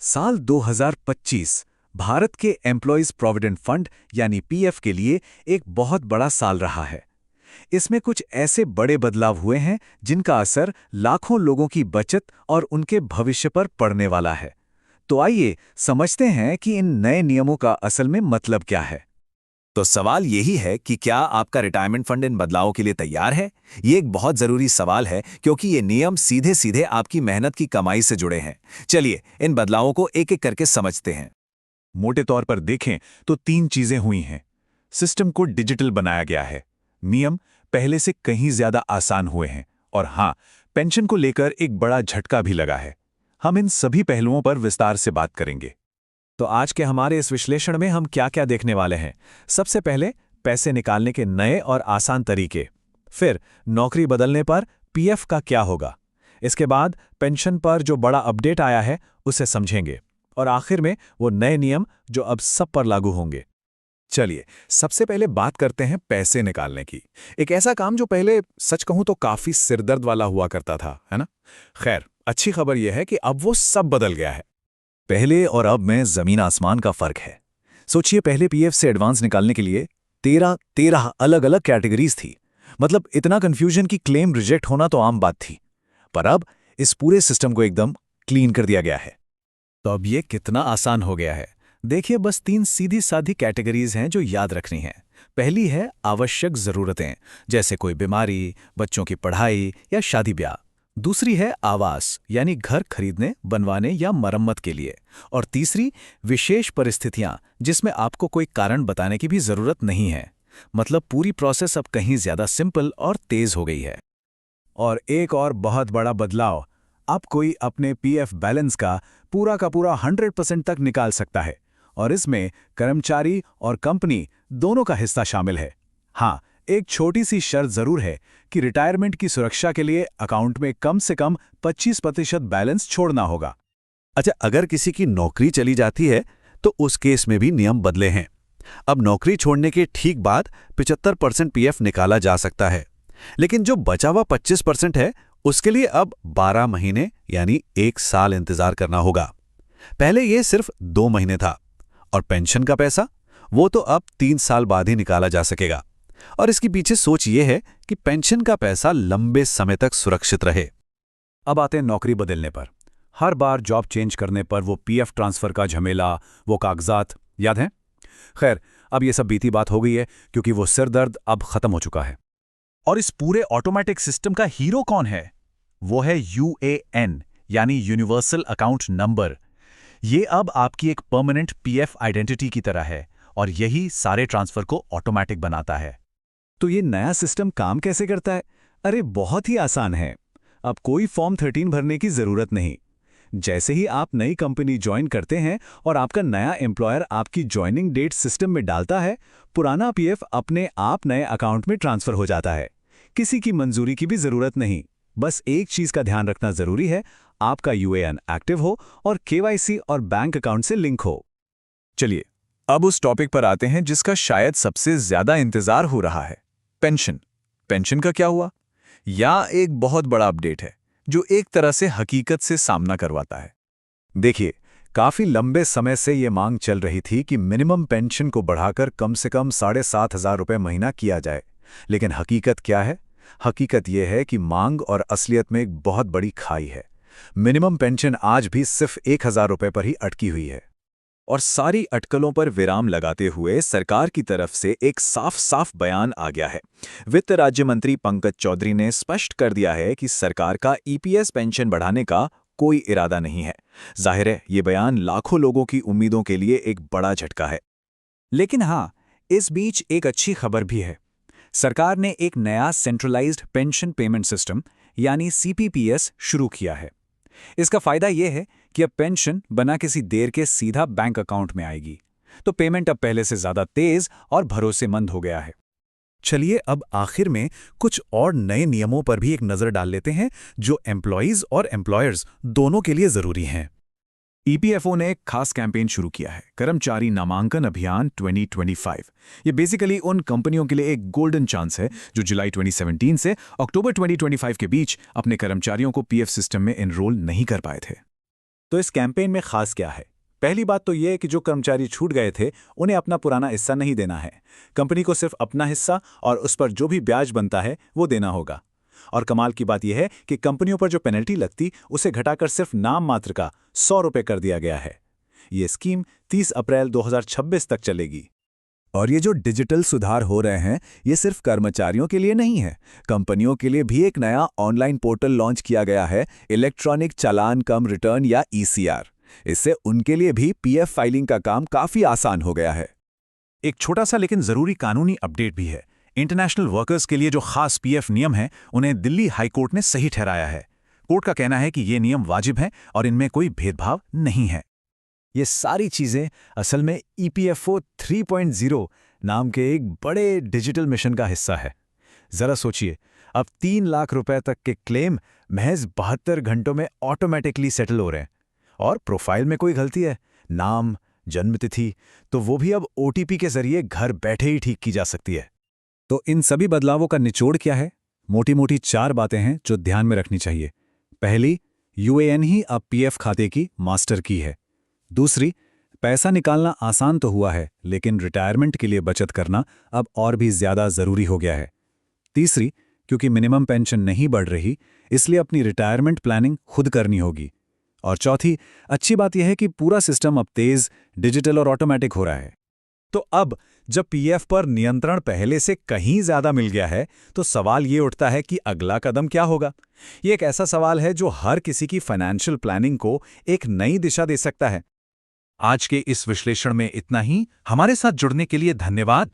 साल 2025 भारत के employees provident fund यानी पीएफ के लिए एक बहुत बड़ा साल रहा है। इसमें कुछ ऐसे बड़े बदलाव हुए हैं जिनका असर लाखों लोगों की बचत और उनके भविष्य पर पड़ने वाला है। तो आइए समझते हैं कि इन नए नियमों का असल में मतलब क्या है। तो सवाल यही है कि क्या आपका रिटायरमेंट फंड इन बदलावों के लिए तैयार है। ये एक बहुत जरूरी सवाल है क्योंकि ये नियम सीधे सीधे आपकी मेहनत की कमाई से जुड़े हैं। चलिए इन बदलावों को एक एक करके समझते हैं। मोटे तौर पर देखें तो तीन चीजें हुई हैं। सिस्टम को डिजिटल बनाया गया है, नियम पहले से कहीं ज्यादा आसान हुए हैं, और हाँ, पेंशन को लेकर एक बड़ा झटका भी लगा है। हम इन सभी पहलुओं पर विस्तार से बात करेंगे। तो आज के हमारे इस विश्लेषण में हम क्या क्या देखने वाले हैं। सबसे पहले पैसे निकालने के नए और आसान तरीके, फिर नौकरी बदलने पर पीएफ का क्या होगा, इसके बाद पेंशन पर जो बड़ा अपडेट आया है उसे समझेंगे, और आखिर में वो नए नियम जो अब सब पर लागू होंगे। चलिए सबसे पहले बात करते हैं पैसे निकालने की। एक ऐसा काम जो पहले सच कहूं तो काफी सिरदर्द वाला हुआ करता था, है ना? खैर, अच्छी खबर यह है कि अब वो सब बदल गया है। पहले और अब में जमीन आसमान का फर्क है। सोचिए, पहले पीएफ से एडवांस निकालने के लिए 13 अलग अलग कैटेगरीज थी। मतलब इतना कंफ्यूजन कि क्लेम रिजेक्ट होना तो आम बात थी। पर अब इस पूरे सिस्टम को एकदम क्लीन कर दिया गया है। तो अब ये कितना आसान हो गया है। देखिए, बस 3 सीधी साधी कैटेगरीज हैं जो याद रखनी है। पहली है आवश्यक ज़रूरतें, जैसे कोई बीमारी, बच्चों की पढ़ाई या शादी ब्याह। दूसरी है आवास, यानी घर खरीदने, बनवाने या मरम्मत के लिए। और तीसरी विशेष परिस्थितियां, जिसमें आपको कोई कारण बताने की भी ज़रूरत नहीं है। मतलब पूरी प्रोसेस अब कहीं ज़्यादा सिंपल और तेज़ हो गई है। और एक और बहुत बड़ा बदलाव, अब कोई अपने पीएफ बैलेंस का पूरा 100% तक निकाल सकता है, और इसमें कर्मचारी और कंपनी दोनों का हिस्सा शामिल है। हाँ, एक छोटी सी शर्त जरूर है कि रिटायरमेंट की सुरक्षा के लिए अकाउंट में कम से कम 25% बैलेंस छोड़ना होगा। अच्छा, अगर किसी की नौकरी चली जाती है तो उस केस में भी नियम बदले हैं। अब नौकरी छोड़ने के ठीक बाद 75% पीएफ निकाला जा सकता है, लेकिन जो बचा हुआ 25% है उसके लिए अब 12 महीने यानी 1 साल इंतजार करना होगा। पहले यह सिर्फ 2 महीने था। और पेंशन का पैसा, वो तो अब 3 साल बाद ही निकाला जा सकेगा। और इसके पीछे सोच ये है कि पेंशन का पैसा लंबे समय तक सुरक्षित रहे। अब आते हैं नौकरी बदलने पर। हर बार जॉब चेंज करने पर वो पीएफ ट्रांसफर का झमेला, वो कागजात याद हैं? खैर, अब ये सब बीती बात हो गई है, क्योंकि वो सिरदर्द अब खत्म हो चुका है। और इस पूरे ऑटोमेटिक सिस्टम का हीरो कौन है? वो है यूएएन, यानी यूनिवर्सल अकाउंट नंबर। ये अब आपकी एक परमानेंट पीएफ आइडेंटिटी की तरह है, और यही सारे ट्रांसफर को ऑटोमेटिक बनाता है। तो ये नया सिस्टम काम कैसे करता है? अरे बहुत ही आसान है। अब कोई फॉर्म 13 भरने की जरूरत नहीं। जैसे ही आप नई कंपनी ज्वाइन करते हैं और आपका नया एम्प्लॉयर आपकी ज्वाइनिंग डेट सिस्टम में डालता है, पुराना पीएफ अपने आप नए अकाउंट में ट्रांसफर हो जाता है। किसी की मंजूरी की भी जरूरत नहीं। बस एक चीज का ध्यान रखना जरूरी है, आपका यूएएन एक्टिव हो और केवाईसी और बैंक अकाउंट से लिंक हो। चलिए अब उस टॉपिक पर आते हैं जिसका शायद सबसे ज्यादा इंतजार हो रहा है, पेंशन। पेंशन का क्या हुआ? या एक बहुत बड़ा अपडेट है जो एक तरह से हकीकत से सामना करवाता है। देखिए, काफी लंबे समय से ये मांग चल रही थी कि मिनिमम पेंशन को बढ़ाकर कम से कम 7,500 रुपये महीना किया जाए। लेकिन हकीकत क्या है? हकीकत यह है कि मांग और असलियत में एक बहुत बड़ी खाई है। मिनिमम पेंशन आज भी सिर्फ 1,000 रुपये पर ही अटकी हुई है। और सारी अटकलों पर विराम लगाते हुए सरकार की तरफ से एक साफ बयान आ गया है। वित्त राज्य मंत्री पंकज चौधरी ने स्पष्ट कर दिया है कि सरकार का ईपीएस पेंशन बढ़ाने का कोई इरादा नहीं है। जाहिर है, ये बयान लाखों लोगों की उम्मीदों के लिए एक बड़ा झटका है। लेकिन हाँ, इस बीच एक अच्छी खबर भी है। सरकार ने एक नया सेंट्रलाइज्ड पेंशन पेमेंट सिस्टम यानी सीपीपीएस शुरू किया है। इसका फायदा यह है कि अब पेंशन बिना किसी देर के सीधा बैंक अकाउंट में आएगी। तो पेमेंट अब पहले से ज्यादा तेज और भरोसेमंद हो गया है। चलिए अब आखिर में कुछ और नए नियमों पर भी एक नजर डाल लेते हैं जो एम्प्लॉयज और एम्प्लॉयर्स दोनों के लिए जरूरी हैं। ईपीएफओ ने एक खास कैंपेन शुरू किया है, कर्मचारी नामांकन अभियान 2025। ये बेसिकली उन कंपनियों के लिए एक गोल्डन चांस है जो जुलाई 2017 से अक्टूबर 2025 के बीच अपने कर्मचारियों को पीएफ सिस्टम में एनरोल नहीं कर पाए थे। तो इस कैंपेन में खास क्या है? पहली बात तो यह है कि जो कर्मचारी छूट गए थे उन्हें अपना पुराना हिस्सा नहीं देना है। कंपनी को सिर्फ अपना हिस्सा और उस पर जो भी ब्याज बनता है वो देना होगा। और कमाल की बात यह है कि कंपनियों पर जो पेनल्टी लगती उसे घटाकर सिर्फ नाम मात्र का 100 रुपये कर दिया गया है। ये स्कीम 30 अप्रैल 2026 तक चलेगी। और ये जो डिजिटल सुधार हो रहे हैं ये सिर्फ कर्मचारियों के लिए नहीं है, कंपनियों के लिए भी एक नया ऑनलाइन पोर्टल लॉन्च किया गया है, इलेक्ट्रॉनिक चालान कम रिटर्न या ECR। इससे उनके लिए भी PF फाइलिंग का काम काफी आसान हो गया है। एक छोटा सा लेकिन जरूरी कानूनी अपडेट भी है। इंटरनेशनल वर्कर्स के लिए जो खास PF नियम हैं उन्हें दिल्ली हाईकोर्ट ने सही ठहराया है। कोर्ट का कहना है कि ये नियम वाजिब हैं और इनमें कोई भेदभाव नहीं है। ये सारी चीजें असल में EPFO 3.0 नाम के एक बड़े डिजिटल मिशन का हिस्सा है। जरा सोचिए, अब 3 लाख रुपए तक के क्लेम महज 72 घंटों में ऑटोमेटिकली सेटल हो रहे हैं। और प्रोफाइल में कोई गलती है, नाम, जन्मतिथि, तो वो भी अब OTP के जरिए घर बैठे ही ठीक की जा सकती है। तो इन सभी बदलावों का निचोड़ क्या है? मोटी मोटी 4 बातें हैं जो ध्यान में रखनी चाहिए। पहली, UAN ही अब PF खाते की मास्टर की है। दूसरी, पैसा निकालना आसान तो हुआ है, लेकिन रिटायरमेंट के लिए बचत करना अब और भी ज्यादा जरूरी हो गया है। तीसरी, क्योंकि मिनिमम पेंशन नहीं बढ़ रही, इसलिए अपनी रिटायरमेंट प्लानिंग खुद करनी होगी। और चौथी, अच्छी बात यह है कि पूरा सिस्टम अब तेज, डिजिटल और ऑटोमेटिक हो रहा है। तो अब जब PF पर नियंत्रण पहले से कहीं ज्यादा मिल गया है, तो सवाल ये उठता है कि अगला कदम क्या होगा? ये एक ऐसा सवाल है जो हर किसी की फाइनेंशियल प्लानिंग को एक नई दिशा दे सकता है। आज के इस विश्लेषण में इतना ही। हमारे साथ जुड़ने के लिए धन्यवाद।